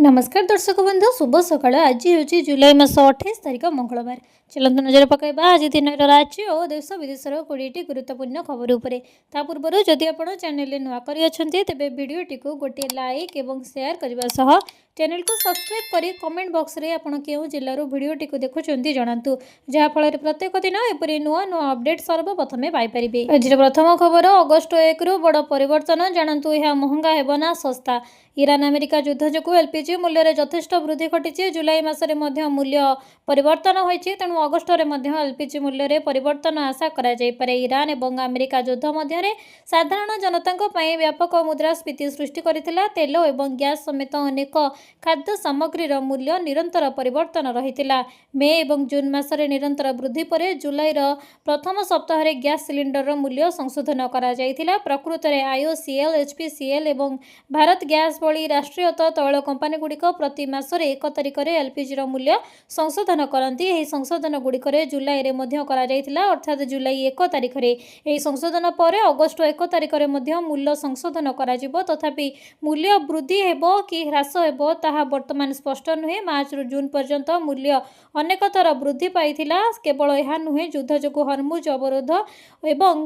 नमस्कार दर्शक बंधु शुभ सकाळ। आज हूँ जुलाई मास 28 तारिख मंगलवार। चलते नजर पकड़ा आज दिन राज्य और देश विदेशर 20टी गुरुत्वपूर्ण खबर उपरे। ता पूर्व जदि आप चैनल नुआ कर तेज भिडटी को गोटे लाइक और शेयर करने सह चैनल को सब्सक्राइब करी कमेंट बॉक्स रे आपण केउ जिल्लार भिडटी को देखुंती जनातु जहाँफल प्रत्येक दिन एपरी नुआ नुआ अपडेट सर्वप्रथमे पाइपर। आज प्रथम खबर अगस्ट 1 रु बड़ परिवर्तन जानतु यह महंगा हेबना सस्ता। ईरान अमेरिका युद्ध जो एलपीजी मूल्य में यथेष्ट वृद्धि घटी जुलाई मासरे मूल्य परिवर्तन होती तेणु अगस्ट में एलपीजी मूल्य में परिवर्तन आशा करे। ईरान और अमेरिका युद्ध मध्य साधारण जनता व्यापक मुद्रास्फीति सृष्टि करथिला। तेल और गैस समेत अनेक खाद्य सामग्रीर मूल्य निरंतर परिवर्तन रहिथिला। मे और जून मासरे निरंतर वृद्धि पर जुलाई प्रथम सप्ताह गैस सिलिंडर मूल्य संशोधन करा जायथिला। प्रकृत में आईओसीएल एचपीसीएल और भारत गैस भली राष्ट्रीय तैल कंपानी गुड़िक प्रति मासरे 1 तारिख में एलपीजी मूल्य संशोधन करती। यह संशोधन गुड़िक जुलाई में अर्थात जुलाई 1 तारिख में यह संशोधन पर अगस्ट 1 तारिख में मूल्य संशोधन तथापि मूल्य वृद्धि हेब कि ह्रास हेब ताहा वर्तमान स्पष्ट नुहे। मार्च रु जून पर्यंत मूल्य अनेक थर वृद्धि पाइथिला। केवल यह नुहे युद्ध जो हरमुज अवरोध एवं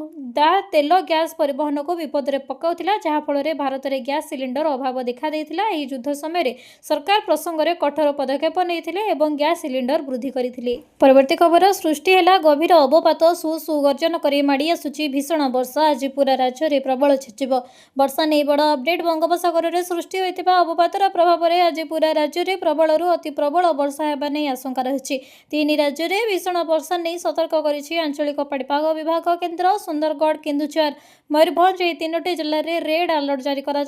तेल गैस परिवहन को विपद में पकाउथिला जहाँफल भारत में गैस सिलिंडर अभाव देखा देइथिला। एही युद्ध समय सरकार प्रसंग में कठोर पदक्षेप नैथिले एवं गैस सिलिंडर वृद्धि करथिले। परवर्ती खबर सृष्टि है गभीर अवपात सु गर्जन कर माड़ी आसुची भीषण वर्षा। आज पूरा राज्य में प्रबल छेचिब वर्षा नहीं बड़ अपडेट। बंगोपसागर में सृष्टि होता अवपातर प्रभाव में आज पूरा राज्य में प्रबल अति प्रबल वर्षा होगा नहीं आशंका रही। 3 राज्य में भीषण वर्षा नहीं सतर्क कर आंचलिक पाणीपाग विभाग केन्द्र। सुंदरगढ़ केन्दुझर मयूरभंज यह 3टी जिले में रेड अलर्ट जारी कर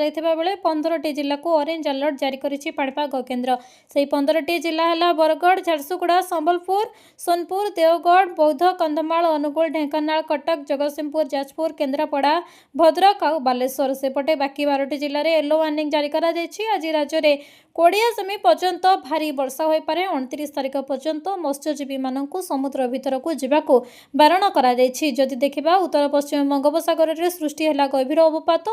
15टी जिला को ऑरेंज अलर्ट जारी करिछि पाणीपाग केन्द्र। से 15टी जिला है बरगढ़ झारसुगुड़ा संबलपुर सोनपुर देवगढ़ बौद्ध कंधमाल अनुगुल ढेंकानाल कटक जगतसिंहपुर जाजपुर केन्द्रापड़ा भद्रक और बालेश्वर। सेपटे बाकी 12टी जिले में येलो वार्निंग जारी कर आज राज्य में 20 सेमी पर्यंत भारी वर्षा हो पारे। 29 तारिख पर्यंत मत्स्यजीवी मानक समुद्र भीतर को जावाक बारण करा जायछि। जदि देखिबा उत्तर पश्चिम बंगोपसागर में सृष्टि है गभीर अवपात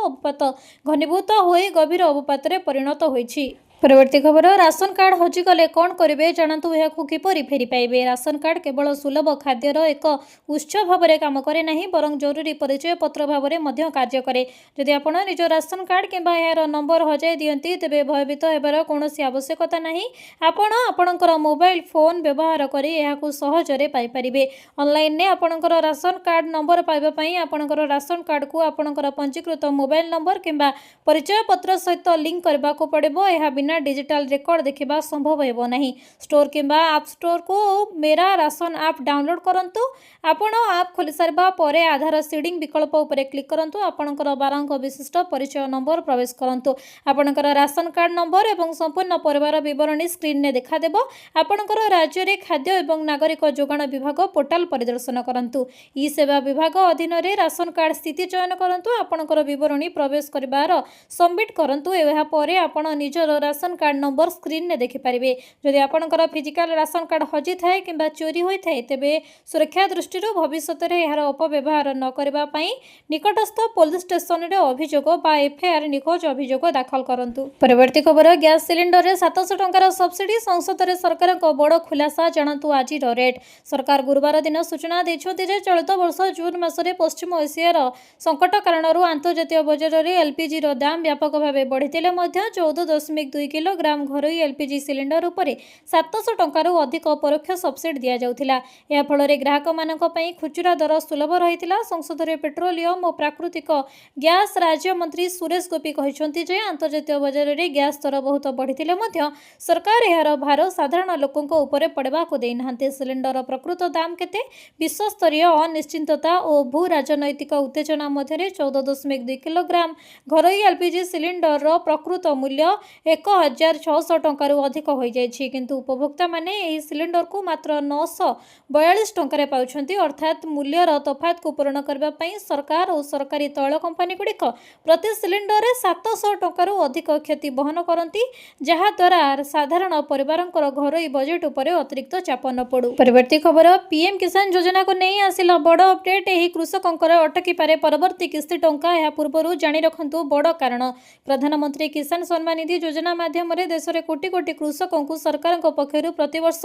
घनीभूत हो गभीर अवपात परिणत होइछि। परवर्ती खबर राशन कार्ड हजिगले कौन करेंगे जानतु यह किपरि फेरी पाइबे। राशन कार्ड केवल सुलभ खाद्यर एक उत्स भाव में काम करे नहीं बरं जरूरी परिचय पत्र भाव में कार्य करे। जदि आपण निज राशन कार्ड किंबा यार नंबर हजाई दियंती तेबे भयभीत हेबार कौनसी आवश्यकता नहीं। आपण आपणकर मोबाइल फोन व्यवहार करी एहाकु सहजरे पाई परिबे। ऑनलाइन ने आपणकर राशन कार्ड नंबर पाइबा पई आपणकर राशन कार्ड को आपणकर पंजीकृत मोबाइल नंबर किंबा परिचय पत्र सहित लिंक करबा को पड़िबो। एहा बिना डिजिटल रेकर्ड देखा संभव हेबो नहीं। स्टोर किंबा आप स्टोर को मेरा राशन आप डाउनलोड करंतु। आपण आप खोली सारबा परे आधार सीडिंग विकल्प उपरे क्लिक करंतु। आपणकर 12 विशिष्ट परिचय नंबर प्रवेश करंतु। आपणकर राशन कार्ड नंबर एवं संपूर्ण परिवार विवरणी स्क्रीन ने देखा देबो। आपणकर राज्य रे खाद्य एवं नागरिक जोगाण विभाग पोर्टल परिदर्शन करंतु। ई सेवा विभाग अधीन रे राशन कार्ड स्थिति चयन करंतु। आपणकर विवरणी प्रवेश करिबार सबमिट करंतु। एहा परे आपण निजर राशन कार्ड नंबर स्क्रीन ने देखिपारे। जदि आपणकर फिजिकल राशन कार्ड हजि थाए किंबा चोरी होता है तेबे सुरक्षा दृष्टि भविष्य में यार अपव्यवहार न करबा पई निकटस्थ पुलिस स्टेशन रे अभियोग बा एफआईआर निखोज अभियोग दाखल करंतु। परवर्ती खबर गैस सिलिंडर रे 700 टंकार सब्सिडी संसद रे सरकार को बड़ खुलासा जानतु आज रेट। सरकार गुरुवार दिन सूचना दैछथि जे चलित वर्ष जून मासरे पश्चिम एशियार संकट कारण अंतर्जातीय बजार रे एलपीजी रो दाम व्यापक भाव बढ़िथिले मध्य 14.2 किलोग्राम घरोई एलपीजी सिलिंडर उपरे 700 टंकार अधिक परोक्ष सब्सिडी दिया जाउथिला। या फल ग्राहक मानक पई खुचरा दर सुलभ रहिथिला। संसद रे पेट्रोलियम और प्राकृतिक गैस राज्य मंत्री सुरेश गोपी कहिसंति जे अंतर्जातीय बजार रे गैस दर बहुत बढ़िथिले मध्य सरकार यार भार साधारण लोकंक उपरे पड़वा को देई नाहंते। सिलिंडर प्रकृत दाम केते विश्व स्तरीय अनिश्चितता और भू राजनैतिक उत्तेजना मध्य 14.2 किलोग्राम घरोई एलपीजी सिलिंडर रो प्रकृत मूल्य 1600 टंकार अधिक हो जाइछि। किंतु उपभोक्ता माने एही सिलिंडर को मात्र 942 टंकार पाउछंती। अर्थात मूल्यर तफात को पूरण करबा पई सरकार और सरकारी तैल कंपानी गुड़िक प्रति सिलिंडर 700 टंकार अधिक क्षति बहन करती जहा द्वारा साधारण परिवारंकर घरोई बजेट उपरे अतिरिक्त चाप न पड़ू। परवर्ती खबर पीएम किसान योजना को नहीं आसिला बड़ अपडेट। एही कृषकंकर अटकी पारे परवर्ती किस्ती टंका। या पूर्व जानि रखंतु बड़ कारण प्रधानमंत्री किसान सम्मान निधि योजना माध्यम देश में कोटी कोटी कृषकों को सरकार पक्षर प्रतिवर्ष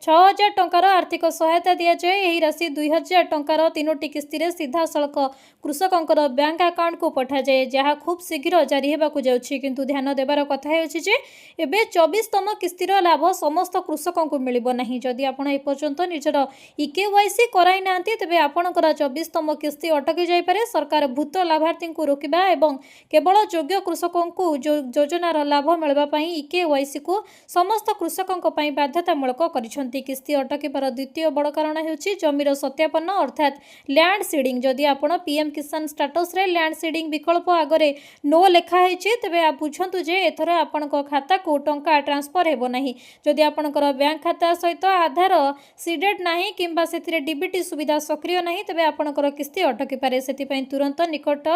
6000 टंकार आर्थिक सहायता दि जाए। यह राशि 2000 टंकार 3टी किस्ती सीधा सड़क कृषकों बैंक अकाउंट को पठा जाए, जहाँ खूब शीघ्र जारी होगा जाऊँगी। किंतु ध्यान देवार कथा है 24तम किस्तीर लाभ समस्त कृषकों को मिल नहीं। जदि आप एपर्यंत निजर इकेवाईसी कराई ना तेज आपणकर 24तम किस्ती अटकी जापे। सरकार भूत लाभार्थी को रोकवा एवं केवल योग्य कृषकों को योजनार लाभ मिलवाई इकेवाईसी को समस्त कृषकों बाध्यतामूलक कर। किस्ती अटकबार द्वितीय बड़ कारण होची जमीर सत्यापन अर्थात लैंड सीडिंग। जदि आप पीएम किसान स्टाटस रे लैंड सीडिंग विकल्प आगे नो लिखाई तेज आप बुझंतु जे एथर आपण खाता को टंका ट्रांसफर हेबो नहीं। जदि आपणकर बैंक खाता सहित आधार सीडेड नहीं किंबा से डीबीटी सुविधा सक्रिय नहीं तेज आपणकर किस्ती अटकी पारे। से तुरंत निकट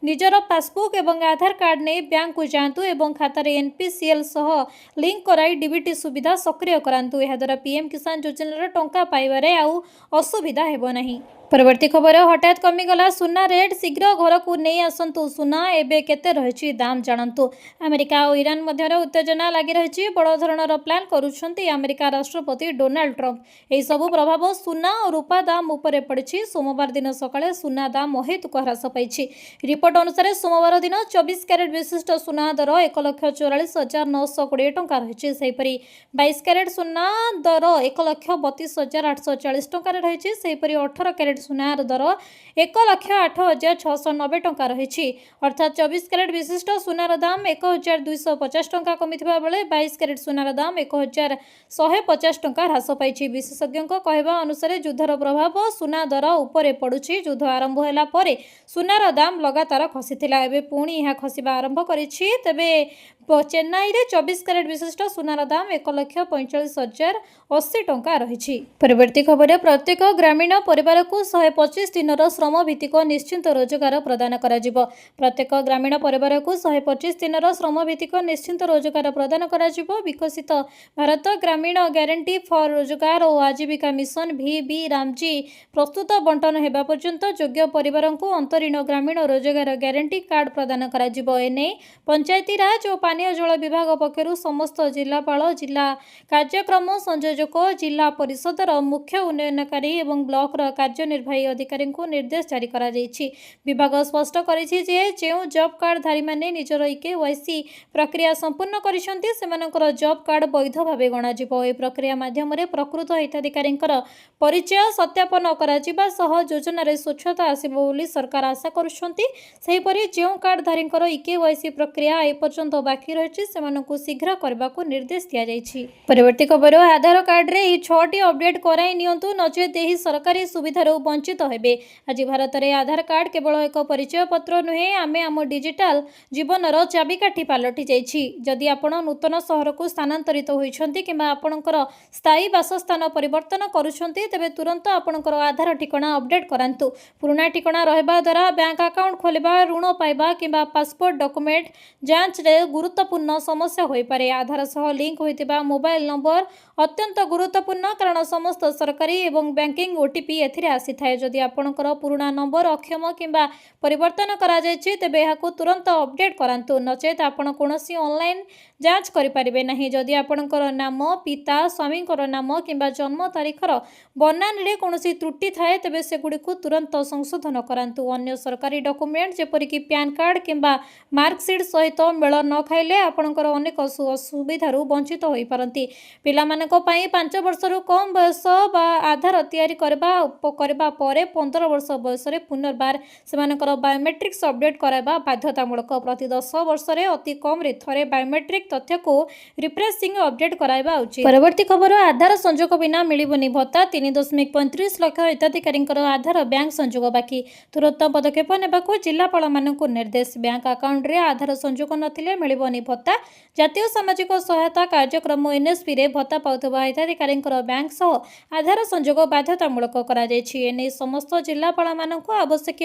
निजर पासबुक एवं आधार कार्ड नहीं बैंक को जातु एवं खातार एनपीसीएल सह लिंक कराई डीबीटी सुविधा सक्रिय करातु। यह द्वारा पीएम किसान योजनार टंका पाइबारे आउ असुविधा हेबो नहीं। परवर्ती खबर हठात कमिगला सुना रेट शीघ्र घर को नहीं आसतु सुना एबे केते रही दाम जानतु। अमेरिका और ईरान मध्य उत्तेजना लगी रही बड़ धरणर प्लान करुछंती अमेरिका राष्ट्रपति डोनाल्ड ट्रंप। यह सबू प्रभाव सुना और रूपा दाम उपरे पड़ी। सोमवार दिन सकाळे सुना दाम अहेतुक ह्रास पाई। रिपोर्ट अनुसार सोमवार दिन 24 क्यारेट विशिष्ट सुना दर 1,44,920 टंका रही। सेहीपरि 22 क्यारेट सुना दर 1,32,840 टंका रही। सेहीपरि 18 क्यारेट सुनार दर 1,08,690 टंका रही। अर्थात 24 क्यारेट विशिष्ट सुनार दाम 1,250 टंका कमी बेले 22 क्यारेट सुनार दाम 1,150 टंका ह्रास पाई। विशेषज्ञों कहवा अनुसार युद्धर प्रभाव सुना दर उपरे पड़ुछि। युद्ध आरंभ होला परे सुनार दाम लगातार खसीथिला, एबे पुणी यह खसिबा आरंभ करिछि। तेबे चेन्नई रे 24 क्यारेट विशिष्ट सुनार दाम 1,45,080 टंका रही। परवर्ती खबर प्रत्येक ग्रामीण परिवार को 125 दिन श्रम भित्तिक निश्चिंत रोजगार प्रदान करा जिवो। प्रत्येक ग्रामीण परिवार को 125 दिन श्रम भित्तिक निश्चिंत रोजगार प्रदान करा जिवो। विकसित भारत ग्रामीण ग्यारंटी फॉर रोजगार और आजीविका मिशन VB रामजी प्रस्तुत बंटन हेबा पर्यंत योग्य परिवार को अंतरीण ग्रामीण रोजगार ग्यारंटी कार्ड प्रदान करा जिवो। एने पंचायती राज और पानीय जल विभाग पक्षर समस्त जिलापाल, जिला कार्यक्रम संयोजक, जिला परिषदर मुख्य उन्नयनकारी और ब्लॉकर कार्यनिर्वाही अधिकारी को निर्देश जारी करा जायछि। विभाग स्पष्ट करिछि जे जेउ जॉब कार्ड धारी माने निजर इकेवाईसी प्रक्रिया संपूर्ण करिसंती सेमानकर जॉब कार्ड वैध भावे गणा जिवो। ए प्रक्रिया माध्यम रे प्रकृत हिताधिकारींकर परिचय सत्यापन करा जिबा सह योजना रे स्वच्छता आसीबो बोली सरकार आशा करुछंती। सेहिपरि जेउ कार्ड धारींकर इकेवाईसी प्रक्रिया ए पर्यंत बाकी रहिछि सेमानकु शीघ्र करबाकू निर्देश दिया जायछि। परवर्ती खबर आधार कार्ड रे 6टी अपडेट कराई नियंतु नचेत एही सरकारी सुविधार वंचित हेबे। आज भारत में आधार कार्ड केवल एक परिचय पत्र नुहे, आमे आम डिजिटाल जीवनर चाबिकाठी पलटि जाइछि। जदि आपण नूतन सहर को स्थानांतरित होइछंती किंबा आपणकर स्थायी बासस्थान परिवर्तन करुछंती तेबे तुरंत आपणकर आधार ठिकाना अपडेट करांतु। पुराना ठिकाना रहबा द्वारा बैंक अकाउंट खोलिबा, ऋण पाइबा किंबा पासपोर्ट डॉक्यूमेंट जांच रे गुरुत्वपूर्ण समस्या होई पारे। आधार सह लिंक होइतिबा मोबाइल नंबर अत्यंत गुरुत्वपूर्ण कारण समस्त सरकारी एवं बैंकिंग ओटीपी एथिरे आसी थाए। जदि आपणकर पुराना नंबर अक्षम किंबा परिवर्तन करा जायछि तेबे एहाकु तुरंत अपडेट करांतु, नचेत आपण कोनोसी ऑनलाइन जांच करि परिबे नाही। जदि आपणकर नाम, पिता स्वामीकर नाम किंबा जन्म तारीखर बनान रे कोनोसी त्रुटि थाए तेबे सेगुडी को तुरंत संशोधन करांतु। अन्य सरकारी डॉक्यूमेंट जेपरि कि पैन कार्ड किंबा मार्कशीट सहित मेल न खाइले आपणकर अनेक सुविधारू वंचित होई पारंती। पिलामानक पई 5 वर्षरू कम बयस बा आधार तैयारी करबा परे 15 वर्ष बयस रे पुनर्बार सेमानकर बायोमेट्रिक्स अपडेट कराइबा बाध्यतामूलक। प्रति 10 वर्ष रे अति कम रे थरे बायोमेट्रिक तथ्य को रिफ्रेशिंग अपडेट कराइबा उचित। परवर्ती खबर आधार संजोग बिना मिलिबनी भत्ता 3.35 लाख हिताधिकारींकर आधार बैंक संजोग बाकी। तुरंत पदक्षेप नेबाकू जिलापाल मानकू निर्देश। बैंक अकाउंट रे आधार संजोग नथिले मिलिबनी भत्ता। जातीय सामाजिक सहायता कार्यक्रम NSP रे भत्ता पाउथबा हिताधिकारींकर बैंक सह आधार संजोग बाध्यतामूलक करा जायछि। एने समस्त जिलापालମାନଙ୍କୁ आवश्यक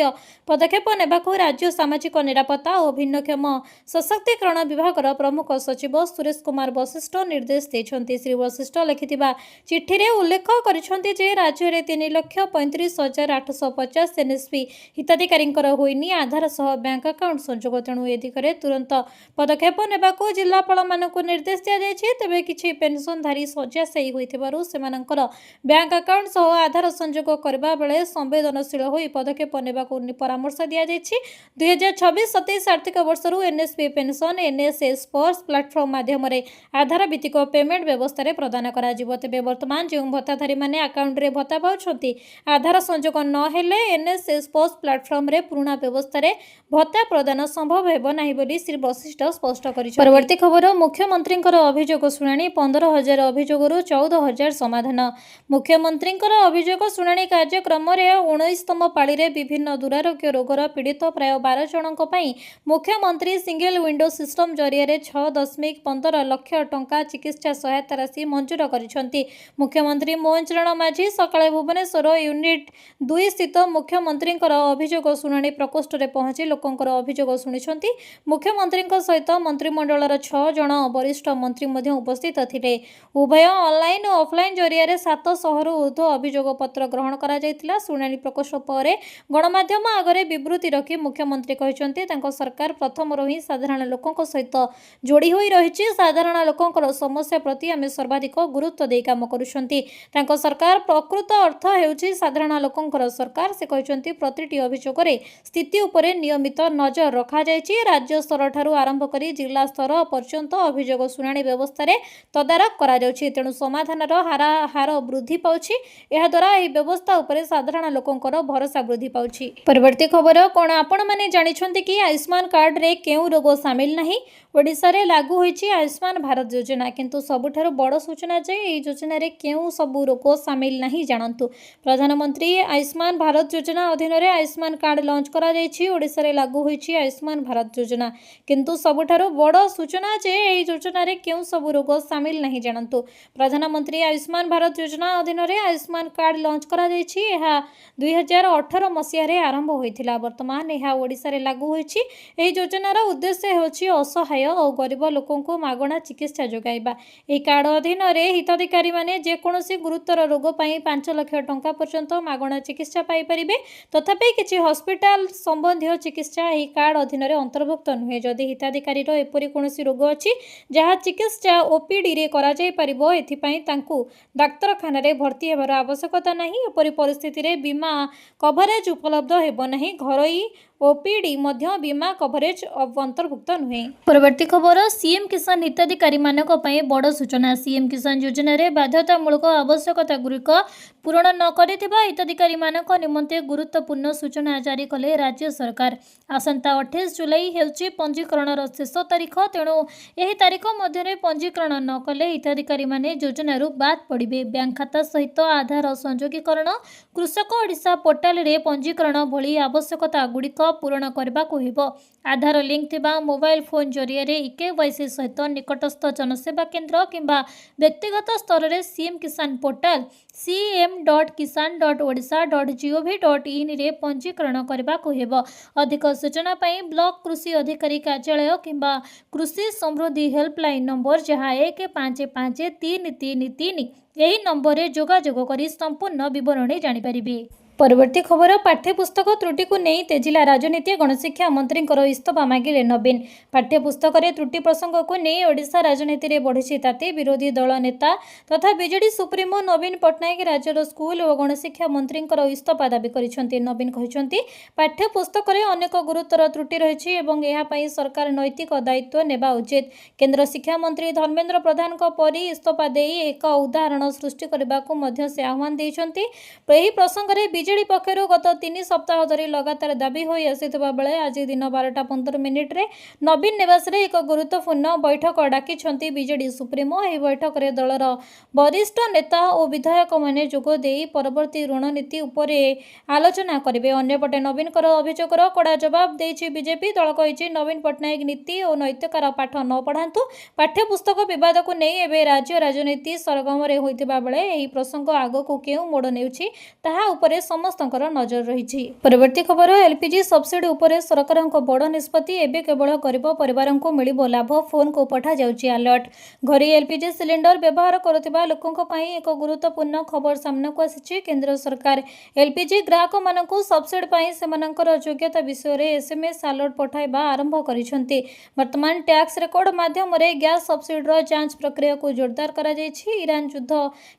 पदक्षेप नेबाकू राज्य सामाजिक निरापत्ता और भिन्नक्षम सशक्तिकरण विभागर प्रमुख सचिव सुरेश कुमार वशिष्ठ निर्देश देते। श्री वशिष्ठ लिखिथिबा चिठी रे उल्लेख करिसेंति जे राज्य में 3,35,850 एनएसपी हिताधिकारी होइनी आधार सह बैंक अकाउंट संजोग। तेणु ए दिगरे तुरंत पदक्षेप नेबाकू जिलापालମାନଙ୍କୁ निर्देश दिया जायछि। तेबे किछि पेंशनधारी शଯ୍याशायी होइथिबारु सेमानकर बैंक अकाउंट सह आधार संजोग करबा बेले संवेदनशील होई पदक्षेप नेबाकू परामर्श दिया जायछि। 2026-27 आर्थिक वर्षरु एनएसपी पेंशन एनएसएस पर्स प्लाटफर्म माध्यम आधार भित्तिक पेमेंट व्यवस्था रे प्रदान करा जिवो। तेबे वर्तमान जो भत्ताधारी माने अकाउंट रे भत्ता पाउछंती आधार संजोग न हेले एनएसएस पर्स प्लाटफर्म रे पुराना व्यवस्था रे भत्ता प्रदान संभव हेबो नाही बोली श्री वशिष्ठ स्पष्ट करिछथि। परवर्ती खबर मुख्यमंत्रींकर अभियोग शुणाणी 15,000 अभियोगरु 14,000 समाधान। मुख्यमंत्रींकर अभियोग शुणाणी कार्यक्रम रे 19तम पाळी रे विभिन्न दुरारोग्य रोगर पीड़ित प्राय 12 जनक पई मुख्यमंत्री सिंगल विंडो सिस्टम जरिया 6.15 लाख टंका चिकित्सा सहायता राशि मंजूर करिसेंति। मुख्यमंत्री मोहन चरण माझी सकाळे भुवनेश्वर यूनिट 2 स्थित मुख्यमंत्रींकर अभियोग शुणाणी प्रकोष्ठ रे पहुंची लोकंकर अभियोग शुणिसेंति। मुख्यमंत्री सहित मंत्रिमंडलर 6 जन वरिष्ठ मंत्री मध्ये उपस्थित थिले। उभय ऑनलाइन और ऑफलाइन जरिया 700 रु ऊर्ध्व अभियोग पत्र ग्रहण करा जायतिला। शुणाणी प्रकोष्ठ पर गणमाध्यम आगरे विवृत्ति रखी मुख्यमंत्री कहते सरकार प्रथम ही साधारण लोकों सहित जोड़ी होई रही। साधारण लोकों समस्या प्रति आम सर्वाधिक गुरुत्व दे काम करुछंती। सरकार प्रकृत अर्थ हेउछि साधारण लोकों सरकार। से कहते प्रतिटी अभियोग स्थिति उपरे नियमित नजर रखा जायछि। राज्य स्तर ठारू आरंभ करी जिला स्तर पर्यंत अभियोग शुणाणी व्यवस्था रे तदारख करा जाउछि। तेणु समाधानर हार वृद्धि पाउछि। एहा द्वारा एही व्यवस्था उपरे साधारण लोकों भरोसा वृद्धि पाउछि। परवर्ती खबर कोन आपण माने जानिछन्ते कि आयुष्मान कार्ड रे केउ रोग शामिल नाही। ओडिशा रे लागू होईछि आयुष्मान भारत योजना, किंतु सबुठारु बड़ सूचना जे एही योजना रे केउ सबु रोग शामिल नाही जानंतु। प्रधानमंत्री आयुष्मान भारत योजना अधीन रे आयुष्मान कार्ड लॉन्च करा जायछि। ओडिशा रे लागू होईछि आयुष्मान भारत योजना, किंतु सबुठारु बड़ सूचना जे एही योजना रे केउ सबु रोग शामिल नाही जानंतु। प्रधानमंत्री आयुष्मान भारत योजना अधीन रे आयुष्मान कार्ड लॉन्च करा जायछि। एहा 2018 मसिया रे आरंभ होइथिला। वर्तमान यह ओडिशा रे लागू होईछि। एही योजनार उद्देश्य हेउछि असहाय और गरीब लोकों को मागणा चिकित्सा जोगाइबा। एही कार्ड अधीन रे हिताधिकारी माने जेकोनोसी गुरुतर रोग पई 5 लाख टंका पर्यंत मागणा चिकित्सा पाई परिबे। तथापि किछि हॉस्पिटल संबंधी चिकित्सा एही कार्ड अधीन रे अंतर्भुक्त नुहे। जदि हिताधिकारी रो एपरि कोनोसी रोग अछि जहा चिकित्सा ओपीडी रे करा जाय परिबो, एथि पई तांकु डाक्तरखाना रे भर्ती हेबार आवश्यकता नाही। एपरि परिस्थिति रे बीमा कवरेज उपलब्ध हेबो नाही। घरोई ओपीडी मध्य बीमा कवरेज अंतर्भुक्त नुहे। परवर्ती खबर सीएम किसान हिताधिकारी मानक पई बड़ सूचना। सीएम किसान योजना रे बाध्यतामूलक आवश्यकता गुरिक पूरण न करिथिबा हिताधिकारी मानक निमंते गुरुत्वपूर्ण सूचना जारी कले राज्य सरकार। आसंता 28 जुलाई हेउछि पंजीकरणर शेष तारीख। तेणु एही तारीख मध्य पंजीकरण न कले हिताधिकारी माने योजनारु बाद पड़िबे। बैंक खाता सहित आधार संयोगीकरण, कृषक ओडिशा पोर्टाल रे पंजीकरण भली आवश्यकता गुड़िक पूरण करने को हेबो। आधार लिंक थिबा मोबाइल फोन जरिया रे केवाईसी सहित निकटस्थ जनसेवा केंद्र किंबा व्यक्तिगत स्तर रे सीएम किसान पोर्टाल cm.kisan.odisha.gov.in रे पंजीकरण करने को हेबो। अधिक सूचना पई ब्लॉक कृषि अधिकारी कार्यालय किंबा कृषि समृद्धि हेल्पलाइन नंबर जहाँ 155333 यही नंबर रे जोगाजोग करी संपूर्ण विवरणी जानि परिबे। परवर्ती खबर पाठ्यपुस्तक त्रुटि को नहीं तेजिला राजनीति। गणशिक्षा मंत्री इस्तफा मागिले नवीन। पाठ्यपुस्तक त्रुटि प्रसंग को नहीं ओडिशा राजनीति में बढ़ी ताती। विरोधी दल नेता तथा बीजेडी सुप्रीमो नवीन पट्टनायक राज्यर स्कूल और गणशिक्षा मंत्री इस्तफा दाबी करिसेंति। नवीन कहिसेंति पाठ्यपुस्तक अनेक गुरुतर त्रुटि रही और यह सरकार नैतिक दायित्व नेबा उचित। केंद्र शिक्षा मंत्री धर्मेंद्र प्रधान परी इस्तफा दे एक उदाहरण सृष्टि करने को से आह्वान देइछंति। एही प्रसंग में बीजेडी पक्षर गत 3 सप्ताह धरी लगातार दाबी होई आसिथिबा बेले आज दिन 12:15 रे नवीन निवास रे एक गुरुत्वपूर्ण बैठक डाकिछंती बीजेडी सुप्रीमो। एही बैठक रे दलर वरिष्ठ नेता और विधायक माने जोग देई परवर्ती रणनीति उपरे आलोचना करिवे। अन्यपटे नवीनकर अभियोगर कड़ा जवाब देछि बीजेपी। दल कहिछि नवीन पट्टनायक नीति और नैतिकार पाठ न पढ़ांतु। पाठ्यपुस्तक विवाद को नहीं एबे राज्य राजनीति सरगम रे होइतिबा बेले एही प्रसंग आगो को केउ मोड़ नेउछि ताहा उपरे ସମସ୍ତଙ୍କର ନଜର ରହିଛି। ପରବର୍ତ୍ତୀ ଖବର ଏଲପିଜି ସବସିଡି ଉପରେ ସରକାରଙ୍କ ବଡ଼ ନିଷ୍ପତ୍ତି। ଏବେ କେବଳ ଗରିବ ପରିବାରଙ୍କୁ ମିଳିବ ଲାଭ। ଫୋନକୁ ପଠାଯାଉଛି ଆଲର୍ଟ। ଘରେ ଏଲପିଜି ସିଲିଣ୍ଡର ବ୍ୟବହାର କରୁଥିବା ଲୋକଙ୍କ ପାଇଁ ଏକ ଗୁରୁତ୍ୱପୂର୍ଣ୍ଣ ଖବର ସାମ୍ନାକୁ ଆସିଛି। କେନ୍ଦ୍ର ସରକାର ଏଲପିଜି ଗ୍ରାହକମାନଙ୍କୁ ସବସିଡି ପାଇଁ ସେମାନଙ୍କର ଯୋଗ୍ୟତା ବିଷୟରେ ଏସଏମଏସ୍ ଆଲର୍ଟ ପଠାଇବା ଆରମ୍ଭ କରିଛନ୍ତି। ବର୍ତ୍ତମାନ ଟ୍ୟାକ୍ସ ରେକର୍ଡ ମାଧ୍ୟମରେ ଗ୍ୟାସ୍ ସବସିଡିର ଯାଞ୍ଚ ପ୍ରକ୍ରିୟାକୁ ଜୋରଦାର କରାଯାଇଛି। ଇରାନ ଯୁଦ୍ଧ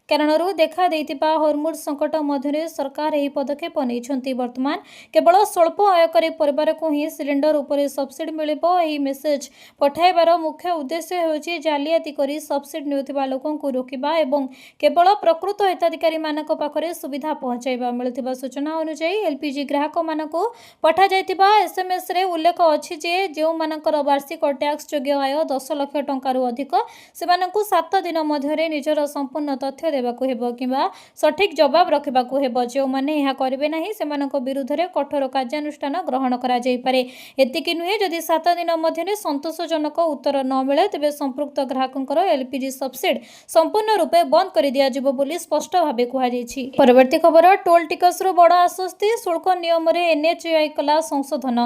କାରଣରୁ ଦେଖା ଦେଇଥିବା ହର୍ମୁଜ ସଙ୍କଟ ମଧ୍ୟରେ ସରକାର ଏହି ପଦକ୍ଷେପ ନେଇଛନ୍ତି। ବର୍ତ୍ତମାନ କେବଳ ସ୍ୱଳ୍ପ ଆୟକାରୀ ପରିବାରକୁ ହିଁ ସିଲିଣ୍ଡର ଉପରେ ସବସିଡି ମିଳିବ। ଏହି ମେସେଜ ପଠାଇବାର ମୁଖ୍ୟ ଉଦ୍ଦେଶ୍ୟ ହେଉଛି ଜାଲିଆତି କରି ସବସିଡି ନେଉଥିବା ଲୋକଙ୍କୁ ରୋକିବା ଏବଂ କେବଳ ପ୍ରକୃତ ହିତାଧିକାରୀମାନଙ୍କ ପାଖରେ ସୁବିଧା ପହଞ୍ଚାଇବା। ମିଳିଥିବା ସୂଚନା ଅନୁଯାୟୀ ଏଲପିଜି ଗ୍ରାହକମାନଙ୍କୁ ପଠାଯାଇଥିବା ଏସଏମଏସ୍ରେ ଉଲ୍ଲେଖ ଅଛି ଯେ ଯେଉଁମାନଙ୍କର ବାର୍ଷିକ ଟ୍ୟାକ୍ସ ଯୋଗ୍ୟ ଆୟ 10 ଲକ୍ଷ ଟଙ୍କାରୁ ଅଧିକ ସେମାନଙ୍କୁ 7 ଦିନ ମଧ୍ୟରେ ନିଜର ସମ୍ପୂର୍ଣ୍ଣ ତଥ୍ୟ ଦେବାକୁ ହେବ କିମ୍ବା ସଠିକ୍ ଜବାବ ରଖିବାକୁ ହେବ। ଯେଉଁମାନେ ଏହା କରିବେ ନାହିଁ ସେମାନଙ୍କ ବିରୁଦ୍ଧରେ କଠୋର କାର୍ଯ୍ୟାନୁଷ୍ଠାନ ଗ୍ରହଣ କରାଯାଇପାରେ। ଏତିକି ନୁହେଁ, ଯଦି 7 ଦିନ ମଧ୍ୟରେ ସନ୍ତୋଷଜନକ ଉତ୍ତର ନ ମିଳେ ତେବେ ସମ୍ପୃକ୍ତ ଗ୍ରାହକଙ୍କର ଏଲପିଜି ସବସିଡି ସମ୍ପୂର୍ଣ୍ଣ ରୂପେ ବନ୍ଦ କରିଦିଆଯିବ ବୋଲି ସ୍ପଷ୍ଟ ଭାବେ କୁହାଯାଇଛି। ପରବର୍ତ୍ତୀ ଖବର ଟୋଲ୍ ଟିକସରୁ ବଡ଼ ଆଶ୍ୱସ୍ତି। ଶୁଳ୍କ ନିୟମରେ ଏନ୍ଏଚ୍ଏଆଇ କଲା ସଂଶୋଧନ।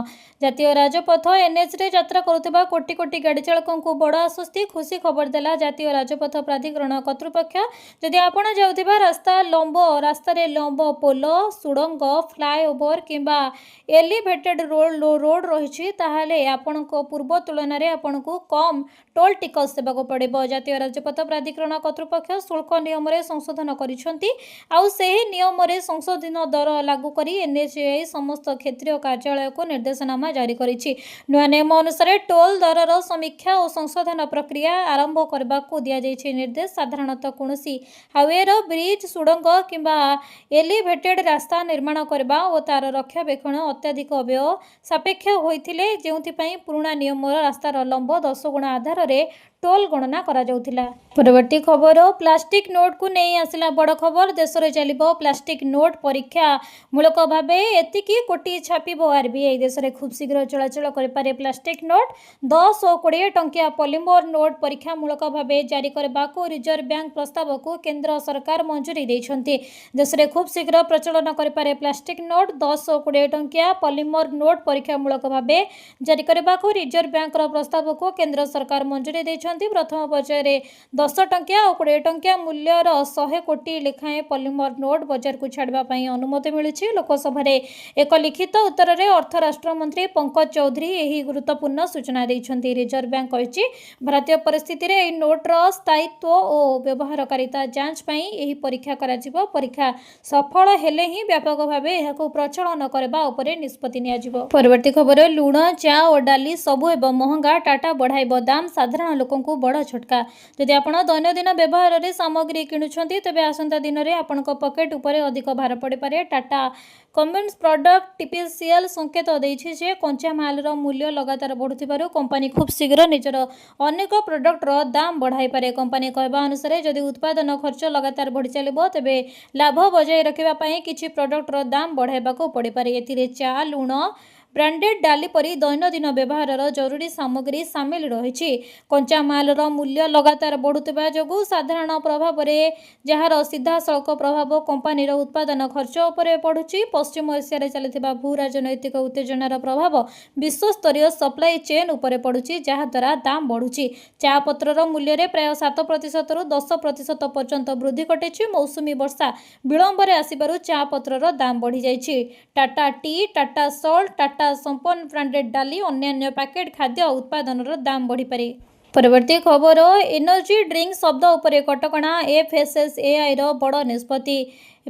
ଜାତୀୟ ରାଜପଥ ଏନ୍ଏଚ୍ରେ ଯାତ୍ରା କରୁଥିବା କୋଟି କୋଟି ଗାଡ଼ି ଚାଳକଙ୍କୁ ବଡ଼ ଆଶ୍ୱସ୍ତି। ଖୁସି ଖବର ଦେଲା ଜାତୀୟ ରାଜପଥ ପ୍ରାଧିକରଣ କର୍ତ୍ତୃପକ୍ଷ। ଯଦି ଆପଣ ଯାଉଥିବା ରାସ୍ତାରେ ଲମ୍ବ ପୋଲ, ସୁଡ଼ଙ୍ଗ, ଫ୍ଲାଏଓଭର କିମ୍ବା ଏଲିଭେଟେଡ୍ ରୋଡ୍ ରହିଛି ତାହେଲେ ଆପଣଙ୍କ ପୂର୍ବ ତୁଳନାରେ ଆପଣଙ୍କୁ କମ୍ ଟୋଲ୍ ଟିକସ ଦେବାକୁ ପଡ଼ିବ। ଜାତୀୟ ରାଜପଥ ପ୍ରାଧିକରଣ କର୍ତ୍ତୃପକ୍ଷ ଶୁଳ୍କ ନିୟମରେ ସଂଶୋଧନ କରିଛନ୍ତି। ଆଉ ସେହି ନିୟମରେ ସଂଶୋଧିତ ଦର ଲାଗୁ କରି ଏନ୍ଏଚ୍ଏଆଇ ସମସ୍ତ କ୍ଷେତ୍ରୀୟ କାର୍ଯ୍ୟାଳୟକୁ ନିର୍ଦ୍ଦେଶନାମା ଜାରି କରିଛି। ନୂଆ ନିୟମ ଅନୁସାରେ ଟୋଲ୍ ଦରର ସମୀକ୍ଷା ଓ ସଂଶୋଧନ ପ୍ରକ୍ରିୟା ଆରମ୍ଭ କରିବାକୁ ଦିଆଯାଇଛି ନିର୍ଦ୍ଦେଶ। ସାଧାରଣତଃ କୌଣସି ହାଇୱେର ବ୍ରିଜ, ସୁଡ଼ଙ୍ଗ କିମ୍ବା ଏଲିଭେଟେଡ୍ ରାସ୍ତା ନିର୍ମାଣ କରିବା ଓ ତାର ରକ୍ଷଣାବେକ୍ଷଣ ଅତ୍ୟଧିକ ବ୍ୟୟ ସାପେକ୍ଷ ହୋଇଥିଲେ, ଯେଉଁଥିପାଇଁ ପୁରୁଣା ନିୟମର ରାସ୍ତାର ଲମ୍ବ 10 ଗୁଣା ଆଧାରରେ ଟୋଲ୍ ଗଣନା କରାଯାଉଥିଲା। ପରବର୍ତ୍ତୀ ଖବର ପ୍ଲାଷ୍ଟିକ୍ ନୋଟକୁ ନେଇ ଆସିଲା ବଡ଼ ଖବର। ଦେଶରେ ଚାଲିବ ପ୍ଲାଷ୍ଟିକ୍ ନୋଟ ପରୀକ୍ଷା ମୂଳକ ଭାବେ। ଏତିକି କୋଟି ଛାପିବ ଆରବିଆଇ। ଦେଶରେ ଖୁବ୍ ଶୀଘ୍ର ଚଳାଚଳ କରିପାରେ ପ୍ଲାଷ୍ଟିକ୍ ନୋଟ। 10 ଓ 20 ଟଙ୍କିଆ ପଲିମର ନୋଟ ପରୀକ୍ଷା ମୂଳକ ଭାବେ ଜାରି କରିବାକୁ ରିଜର୍ଭ ବ୍ୟାଙ୍କ ପ୍ରସ୍ତାବକୁ କେନ୍ଦ୍ର ସରକାର ମଞ୍ଜୁରି ଦେଇଛନ୍ତି। ଦେଶରେ ଖୁବ୍ ଶୀଘ୍ର ପ୍ରଚଳନ କରିପାରେ ପ୍ଲାଷ୍ଟିକ୍ ନୋଟ। 10 ଓ 20 ଟଙ୍କିଆ ପଲିମର ନୋଟ ପରୀକ୍ଷା ମୂଳକ ଭାବେ ଜାରି କରିବାକୁ ରିଜର୍ଭ ବ୍ୟାଙ୍କର ପ୍ରସ୍ତାବକୁ କେନ୍ଦ୍ର ସରକାର ମଞ୍ଜୁରି ଦେଇଛନ୍ତି। ପ୍ରଥମ ପର୍ଯ୍ୟାୟରେ 10 ଟଙ୍କିଆ ଓ 20 ଟଙ୍କିଆ ମୂଲ୍ୟର 100 କୋଟି ଲେଖାଏଁ ପଲିମର ନୋଟ ବଜାରକୁ ଛାଡ଼ିବା ପାଇଁ ଅନୁମତି ମିଳିଛି। ଲୋକସଭାରେ ଏକ ଲିଖିତ ଉତ୍ତରରେ ଅର୍ଥ ରାଷ୍ଟ୍ରମନ୍ତ୍ରୀ ପଙ୍କଜ ଚୌଧୁରୀ ଏହି ଗୁରୁତ୍ୱପୂର୍ଣ୍ଣ ସୂଚନା ଦେଇଛନ୍ତି। ରିଜର୍ଭ ବ୍ୟାଙ୍କ କହିଛି, ଭାରତୀୟ ପରିସ୍ଥିତିରେ ଏହି ନୋଟର ସ୍ଥାୟିତ୍ୱ ଓ ବ୍ୟବହାରକାରିତା ଯାଞ୍ଚ ପାଇଁ ଏହି ପରୀକ୍ଷା କରାଯିବ। ପରୀକ୍ଷା ସଫଳ ହେଲେ ହିଁ ବ୍ୟାପକ ଭାବେ ଏହାକୁ ପ୍ରଚଳନ କରିବା ଉପରେ ନିଷ୍ପତ୍ତି ନିଆଯିବ। ପରବର୍ତ୍ତୀ ଖବର ଲୁଣ, ଚା ଓ ଡାଲି ସବୁ ହେବ ମହଙ୍ଗା। ଟାଟା ବଢ଼ାଇବ ଦାମ। ସାଧାରଣ ଲୋକଙ୍କୁ ବଡ଼ ଝଟକା। ଯଦି ଆପଣ ଦୈନନ୍ଦିନ ବ୍ୟବହାରରେ ସାମଗ୍ରୀ କିଣୁଛନ୍ତି ତେବେ ଆସନ୍ତା ଦିନରେ ଆପଣଙ୍କ ପକେଟ୍ ଉପରେ ଅଧିକ ଭାର ପଡ଼ିପାରେ। ଟାଟା କନ୍ଜ୍ୟୁମର ପ୍ରଡକ୍ଟ ଟିପିସିଏଲ୍ ସଂକେତ ଦେଇଛି ଯେ କଞ୍ଚାମାଲର ମୂଲ୍ୟ ଲଗାତାର ବଢ଼ୁଥିବାରୁ କମ୍ପାନୀ ଖୁବ୍ ଶୀଘ୍ର ନିଜର ଅନେକ ପ୍ରଡକ୍ଟର ଦାମ ବଢ଼ାଇପାରେ। କମ୍ପାନୀ କହିବା ଅନୁସାରେ ଯଦି ଉତ୍ପାଦନ ଖର୍ଚ୍ଚ ଲଗାତାର ବଢ଼ି ଚାଲିବ ତେବେ ଲାଭ ବଜାୟ ରଖିବା ପାଇଁ କିଛି ପ୍ରଡକ୍ଟର ଦାମ ବଢ଼ାଇବାକୁ ପଡ଼ିପାରେ। ଏଥିରେ ଚା, ଲୁଣ, ବ୍ରାଣ୍ଡେଡ୍ ଡାଲି ପରି ଦୈନନ୍ଦିନ ବ୍ୟବହାରର ଜରୁରୀ ସାମଗ୍ରୀ ସାମିଲ ରହିଛି। କଞ୍ଚାମାଲର ମୂଲ୍ୟ ଲଗାତାର ବଢ଼ୁଥିବା ଯୋଗୁଁ ସାଧାରଣ ପ୍ରଭାବରେ ଯାହାର ସିଧାସଳଖ ପ୍ରଭାବ କମ୍ପାନୀର ଉତ୍ପାଦନ ଖର୍ଚ୍ଚ ଉପରେ ପଡ଼ୁଛି। ପଶ୍ଚିମ ଏସିଆରେ ଚାଲିଥିବା ଭୂ ରାଜନୈତିକ ଉତ୍ତେଜନାର ପ୍ରଭାବ ବିଶ୍ୱସ୍ତରୀୟ ସପ୍ଲାଇ ଚେନ୍ ଉପରେ ପଡ଼ୁଛି, ଯାହାଦ୍ୱାରା ଦାମ ବଢ଼ୁଛି। ଚା ପତ୍ରର ମୂଲ୍ୟରେ ପ୍ରାୟ 7%ରୁ 10% ପର୍ଯ୍ୟନ୍ତ ବୃଦ୍ଧି ଘଟିଛି। ମୌସୁମୀ ବର୍ଷା ବିଳମ୍ବରେ ଆସିବାରୁ ଚା ପତ୍ରର ଦାମ ବଢ଼ିଯାଇଛି। ଟାଟା ଟି, ଟାଟା ସଲ୍ଟ, ଟାଟା ସମ୍ପନ୍ନ ବ୍ରାଣ୍ଡେଡ୍ ଡାଲି, ଅନ୍ୟାନ୍ୟ ପ୍ୟାକେଟ୍ ଖାଦ୍ୟ ଉତ୍ପାଦନର ଦାମ ବଢ଼ିପାରେ। ପରବର୍ତ୍ତୀ ଖବର ଏନର୍ଜି ଡ୍ରିଙ୍କ ଶବ୍ଦ ଉପରେ କଟକଣା। ଏଫ୍ଏସ୍ଏସ୍ଏଆଇର ବଡ଼ ନିଷ୍ପତ୍ତି।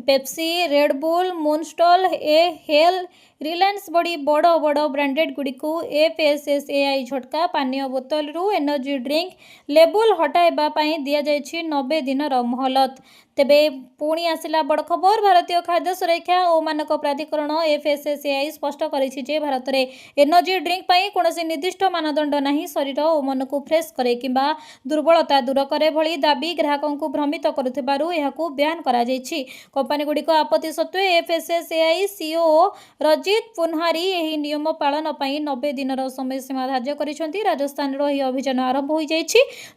ପେପ୍ସି, ରେଡବୁଲ୍, ମୁନଷ୍ଟଲ୍, ହେଲ୍, ରିଲାଏନ୍ସ ଭଳି ବଡ଼ ବଡ଼ ବ୍ରାଣ୍ଡେଡ୍ଗୁଡ଼ିକୁ ଏଫ୍ଏସ୍ଏସ୍ଏଆଇ ଝଟକା। ପାନୀୟ ବୋତଲରୁ ଏନର୍ଜି ଡ୍ରିଙ୍କ ଲେବୁଲ୍ ହଟାଇବା ପାଇଁ ଦିଆଯାଇଛି 90 ଦିନର ମହଲତ। ତେବେ ପୁଣି ଆସିଲା ବଡ଼ ଖବର। ଭାରତୀୟ ଖାଦ୍ୟ ସୁରକ୍ଷା ଓ ମାନକ ପ୍ରାଧିକରଣ ଏଫ୍ଏସ୍ଏସ୍ଏଆଇ ସ୍ପଷ୍ଟ କରିଛି ଯେ ଭାରତରେ ଏନର୍ଜି ଡ୍ରିଙ୍କ ପାଇଁ କୌଣସି ନିର୍ଦ୍ଦିଷ୍ଟ ମାନଦଣ୍ଡ ନାହିଁ। ଶରୀର ଓ ମନକୁ ଫ୍ରେଶ୍ କରେ କିମ୍ବା ଦୁର୍ବଳତା ଦୂର କରେ ଭଳି ଦାବି ଗ୍ରାହକଙ୍କୁ ଭ୍ରମିତ କରୁଥିବାରୁ ଏହାକୁ ବ୍ୟାନ୍ କରାଯାଇଛି। कंपनीगुड़िक आपत्ति सत्वे एफएसएसएआई सीओ रजित पुनहारी यह नियम पालन पर 90 दिन समय सीमा धार्य कर राजस्थान यह अभियान आरंभ हो जाइए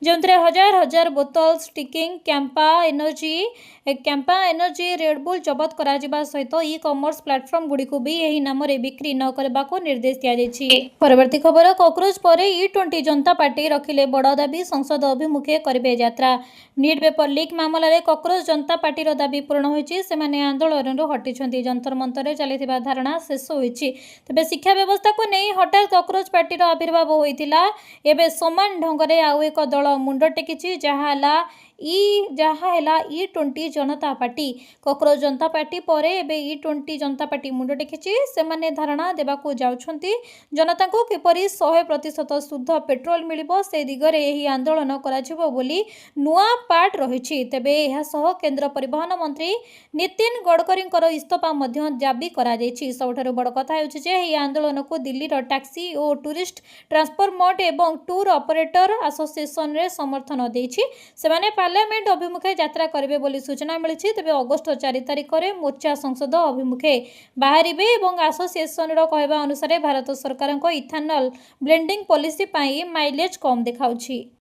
जो हजार हजार बोतल स्टिकिंग कैंपा एनर्जी रेडबुल जबत करा सहित ई कॉमर्स प्लेटफॉर्म गुड़िक भी यही नाम बिक्री न करने को निर्देश दी परवर्ती खबर कॉकरोच पर E20 जनता पार्टी रखिले बड़ दाबी संसद अभिमुखे करेंगे यात्रा नीट पेपर लीक मामलें कॉकरोच जनता पार्टी दाबी पूरण होती आंदोलन हटि जंतर मंतर चली धारणा शेष होती तेज शिक्षा व्यवस्था को नहीं हठात कॉकरोच पार्टी आविर्भाव होता एवं समान ढंग से आउ एक दल मुंड टेकी जहाँ E20 जनता पार्टी कॉकरोच जनता पार्टी पर E20 जनता पार्टी मुंड टेकी से धारणा देवाक जाउछंती जनता को किपरि 100% शुद्ध पेट्रोल मिलिबो से दिगरे एही आंदोलन कराजिबो बोली नुआ पार्ट रहिछि तेबे एहा सह केंद्र परिवहन मंत्री नितिन गडकरींकर इस्तीफा मध्य दाबी करा जायछि सबठारु बड़ कथा हेउछि जे एही आंदोलन को दिल्लीर टैक्सी और टूरिस्ट ट्रांसपोर्ट एवं टूर ऑपरेटर एसोसिएशन रे समर्थन देछि सेमाने पार्लियामेंट अभिमुखे यात्रा करेंगे बोली सूचना मिली तेज अगस्ट 4 तारिख में मोर्चा संसद अभिमुखे बाहरिबे एवं एसोसिएशन कहवा अनुसार भारत सरकार इथानल ब्लेंडिंग पॉलिसी माइलेज कम देखाउछि।